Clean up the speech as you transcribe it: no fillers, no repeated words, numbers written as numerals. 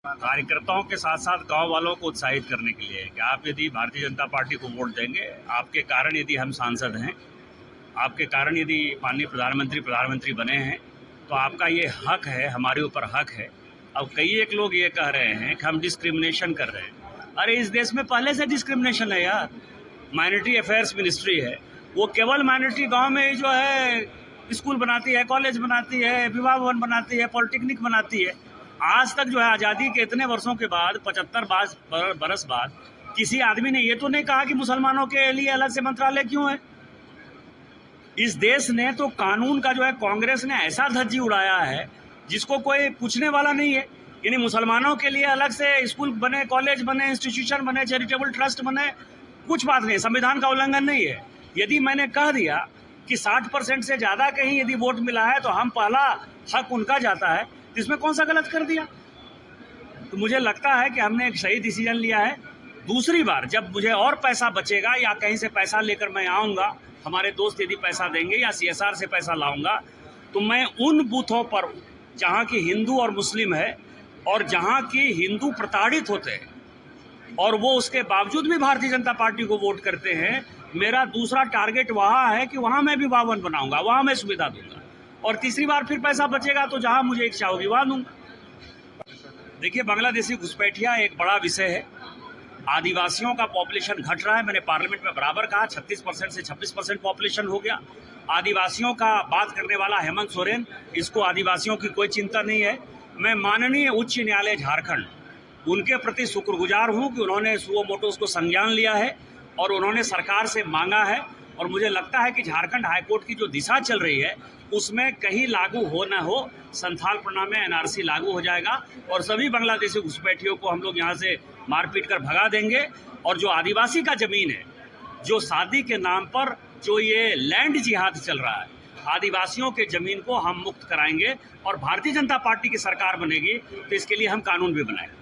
कार्यकर्ताओं के साथ साथ गांव वालों को उत्साहित करने के लिए कि आप यदि भारतीय जनता पार्टी को वोट देंगे, आपके कारण यदि हम सांसद हैं, आपके कारण यदि माननीय प्रधानमंत्री बने हैं, तो आपका ये हक है, हमारे ऊपर हक है। अब कई एक लोग ये कह रहे हैं कि हम डिस्क्रिमिनेशन कर रहे हैं। अरे इस देश में पहले से डिस्क्रिमिनेशन है यार। माइनॉरिटी अफेयर्स मिनिस्ट्री है, वो केवल माइनॉरिटी गाँव में ही जो है स्कूल बनाती है, कॉलेज बनाती है, विवाह भवन बनाती है, पॉलिटेक्निक बनाती है। आज तक जो है आज़ादी के इतने वर्षों के बाद 75 बरस बाद किसी आदमी ने ये तो नहीं कहा कि मुसलमानों के लिए अलग से मंत्रालय क्यों है। इस देश ने तो कानून का जो है कांग्रेस ने ऐसा धज्जी उड़ाया है जिसको कोई पूछने वाला नहीं है। यानी मुसलमानों के लिए अलग से स्कूल बने, कॉलेज बने, इंस्टीट्यूशन बने, चैरिटेबल ट्रस्ट बने, कुछ बात नहीं, संविधान का उल्लंघन नहीं है। यदि मैंने कह दिया कि 60% से ज़्यादा कहीं यदि वोट मिला है तो हम पहला हक उनका जाता है, तो इसमें कौन सा गलत कर दिया। तो मुझे लगता है कि हमने एक सही डिसीजन लिया है। दूसरी बार जब मुझे और पैसा बचेगा या कहीं से पैसा लेकर मैं आऊँगा, हमारे दोस्त यदि पैसा देंगे या CSR से पैसा लाऊंगा, तो मैं उन बूथों पर जहाँ की हिंदू और मुस्लिम है और जहाँ की हिंदू प्रताड़ित होते हैं और वो उसके बावजूद भी भारतीय जनता पार्टी को वोट करते हैं, मेरा दूसरा टारगेट वहाँ है कि वहाँ मैं भी भवन बनाऊंगा, वहाँ मैं सुविधा दूंगा। और तीसरी बार फिर पैसा बचेगा तो जहाँ मुझे इच्छा होगी वहाँ दूंगा। देखिए, बांग्लादेशी घुसपैठिया एक बड़ा विषय है। आदिवासियों का पॉपुलेशन घट रहा है। मैंने पार्लियामेंट में बराबर कहा 36% से 26% पॉपुलेशन हो गया। आदिवासियों का बात करने वाला हेमंत सोरेन, इसको आदिवासियों की कोई चिंता नहीं है। मैं माननीय उच्च न्यायालय झारखंड उनके प्रति शुक्रगुजार हूं कि उन्होंने सुओ मोटोस को संज्ञान लिया है और उन्होंने सरकार से मांगा है। और मुझे लगता है कि झारखंड हाईकोर्ट की जो दिशा चल रही है उसमें कहीं लागू हो न हो, संथाल प्रणाम में NRC लागू हो जाएगा और सभी बांग्लादेशी घुसपैठियों को हम लोग यहाँ से मारपीट कर भगा देंगे। और जो आदिवासी का जमीन है, जो शादी के नाम पर जो ये लैंड जिहाद चल रहा है, आदिवासियों के जमीन को हम मुक्त कराएंगे और भारतीय जनता पार्टी की सरकार बनेगी तो इसके लिए हम कानून भी बनाएंगे।